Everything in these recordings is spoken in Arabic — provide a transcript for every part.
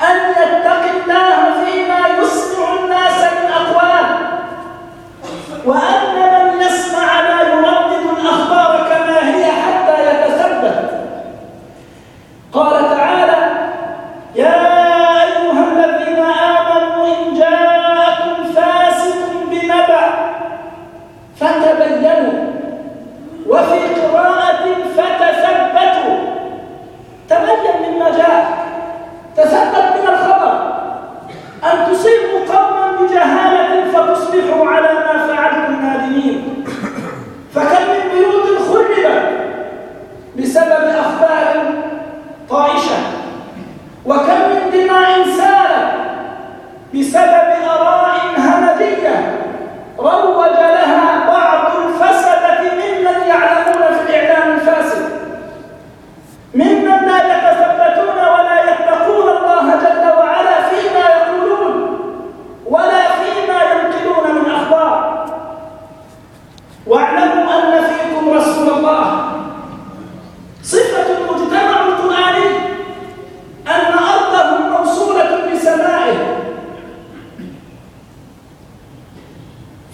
أن يتقي الله فيما يسمع الناس من أقوال، وأن من يسمع لا يردد الأخبار كما هي حتى يتثبت. قال تعالى: يا أيها الذين آمنوا إن جاءكم فاسق بنبأ فتبينوا، وفي قراءة فتثبتوا. تبين مما جاء، تثبت من الخبر، أن تصيبوا قوما بجهالة فتصبحوا على ما فعلتم نادمين. فكم من بيوت خربت بسبب أخبار طائشة، وكم من دماء سالت بسبب آراء همجية روج لها بعض الفسدة ممن يعلمون في الإعلام الفاسد، ممن لا يتثبتون ولا يتقون الله جل وعلا فيما يقولون ولا فيما ينقلون من أخبار. واعلموا أن فيكم رسول الله. صفة المجتمع القرآني أن أرضه موصولة بسمائه.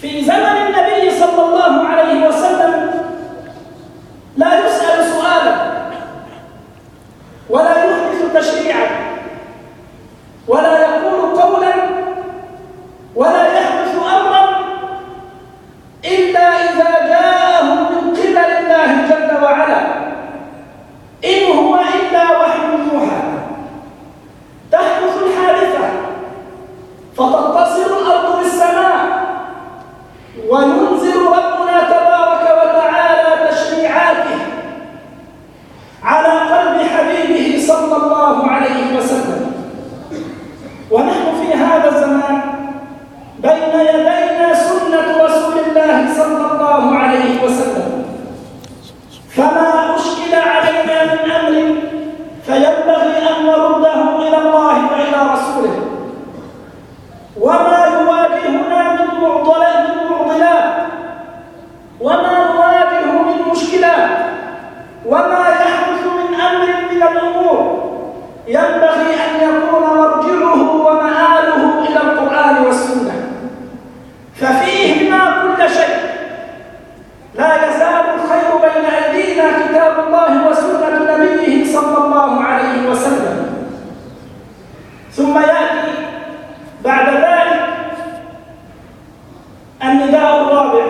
في زمن النبي صلى الله عليه وسلم لا يسأل سؤالا ولا يحدث تشريعا ولا يقول قولا ولا يحدث أمرا إلا إذا جاءهم من قبل الله جل وعلا، إن هو إلا وحي يوحى. تحدث الحادثة فتتصل الأرض بالسماء، وينزل ربنا تبارك وتعالى تشريعاته على قلب حبيبه صلى الله عليه وسلم. ونحن في هذا الزمان بين يدينا سنة رسول الله صلى الله عليه وسلم، فما أشكل علينا من أمر فينبغي أن نرده إلى الله وإلى رسوله، وما يواجهنا من معضلات وما نواجه من مشكلات وما يحدث من أمر من الأمور ينبغي أن يكون مرجعه ومآله إلى القرآن والسنة، ففيهما كل شيء. لا يزال الخير بين أيدينا كتاب الله وسنة نبيه صلى الله عليه وسلم. ثم يأتي بعد ذلك النداء الرابع،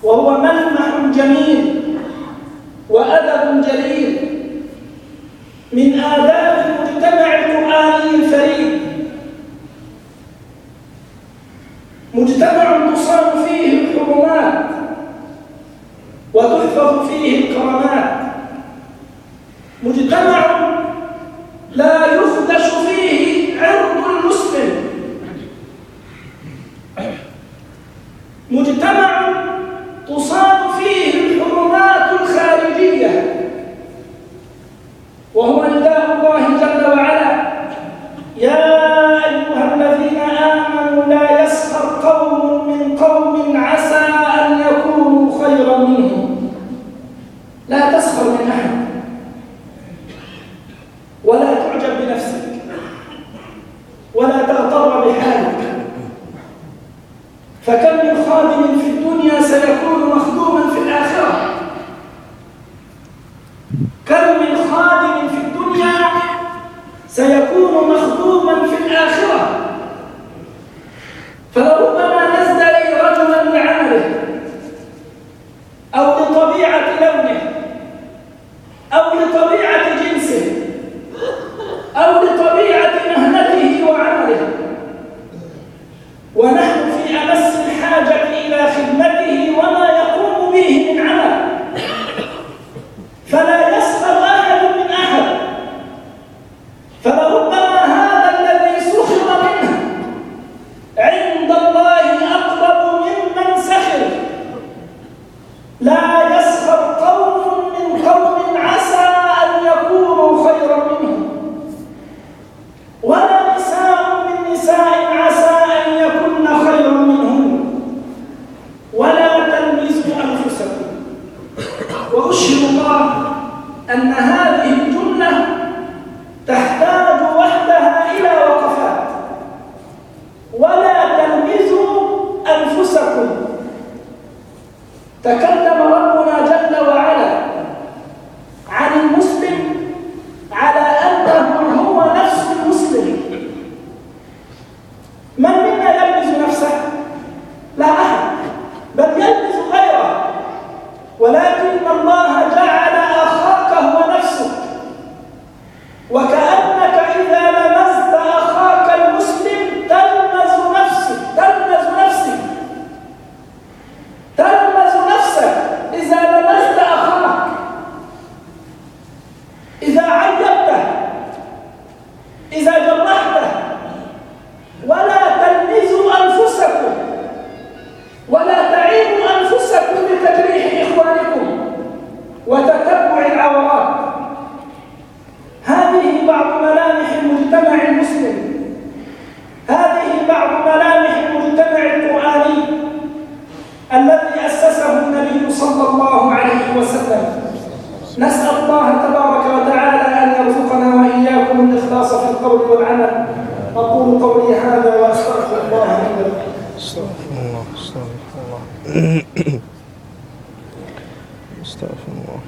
وهو ملمح جميل وأدب جليل من آداب المجتمع القرآني الفريد. مجتمع تصان فيه الحرمات وتحفظ فيه الكرامات، مجتمع لا يخدش فيه عرض المسلم، مجتمع تصان فيه الحرمات الخارجية، وهو نداء الله جل وعلا: يا أيها الذين آمنوا لا يسخر قوم من قوم عسى أن يكونوا خيرا منهم. لا تسخر من أحد ولا تعجب بنفسك ولا تغتر بحالك، فكم من خادم في الدنيا سيكون مخدوما في الآخرة. كم من خادم في الدنيا سيكون مخدوما في الآخرة. فلربما نزدري رجلا لعمله أو لطبيعة لونه أو لطبيعة جنسه أو لطبيعة مهنته وعمله، تحتاج وحدها إلى وقفات. ولا تلمزوا أنفسكم. تكلم ربنا جل وعلا عن المسلم على أنه هو نفس المسلم. من منا يلمز نفسه؟ لا أحد، بل يلمز غيره، ولكن الله جعل أخاك هو نفسك. وكأنك إذا لمست أخاك المسلم تلمز نفسك إذا لمست أخاك، إذا عيبته، إذا جرحته. ولا تلمزوا أنفسكم ولا تعيبوا أنفسكم بتجريح إخوانكم وتتبع العورات. هذه بعض ملامح المجتمع المسلم، هذه بعض ملامح المجتمع القرآني الذي أسسه النبي صلى الله عليه وسلم. نسأل الله تبارك وتعالى أن يرزقنا وإياكم الإخلاص في القول والعمل. أقول قولي هذا وأستغفر الله لي ولكم. استغفر الله استغفر الله.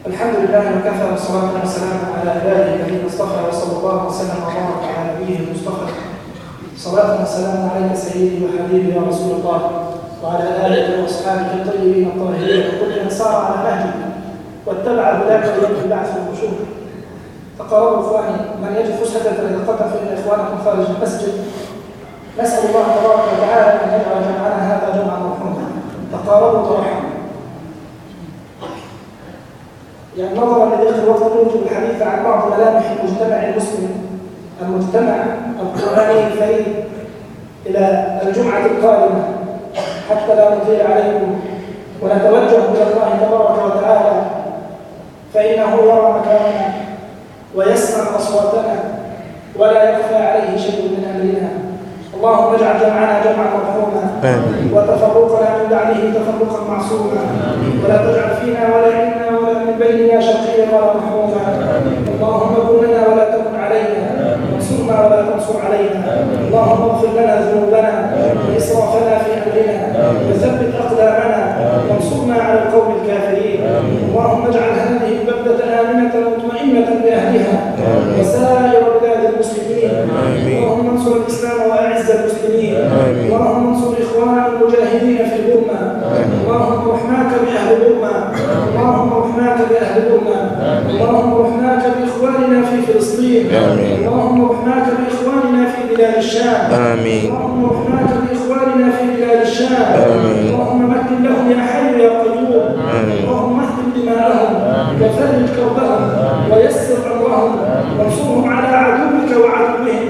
الحمد لله وكفى والصلاة والسلام على عباده الذين اصطفى، وصلى الله وسلم وبارك على نبيه المصطفى. صلاة وسلام عليك سيدي وحبيبي يا رسول الله، وعلى آله وأصحابه الطيبين الطاهرين وكل من سار على نهجه واتبع هداك يوم البعث والنشور. تقربوا إخواني، من يجد فرصة يتقدم فإن إخوانكم خارج المسجد. نسأل الله تبارك وتعالى أن يجعل جمعنا هذا جمعا مرحوما. تقاربوا ترحموا. يعني نظرا لضيق الوقت نرجو الحديث عن بعض ملامح المجتمع المسلم، المجتمع القرآني الفريد إلى الجمعة القادمة حتى لا نطيل عليكم، ونتوجه إلى الله تبارك وتعالى فإنه يرى مكاننا ويسمع أصواتنا ولا يخفى عليه شيء من أمرنا. اللهم اجعل جمعنا جمعا مرحوما وتفرقنا من بعده تفرقا معصوما، ولا تجعل فينا ولا منا ولا من بيننا شقيا ولا محروما. اللهم كن لنا ولا تكن علينا، وانصرنا ولا تنصر علينا. اللهم اغفر لنا ذنوبنا وإسرافنا في أمرنا، وثبت أقدامنا وانصرنا على القوم الكافرين. اللهم اجعل هذه البلدة آمنة مطمئنة بأهلها وسائر بلاد المسلمين. اللهم انصر الإسلام وأعز المسلمين. اللهم انصر إخواننا المجاهدين في الأمة. اللهم رحماك بأهل الأمة. اللهم رحماك بأهل الأمة. اللهم رحماك بإخواننا في فلسطين. اللهم رحماك بإخواننا في بلاد الشام. اللهم رحماك بإخواننا في بلاد الشام. اللهم مكن لهم يا حي يا قيوم. اللهم اهدم دماءهم وفرج كربهم ويسر أمرهم وانصرهم على عدوك وعدوهم.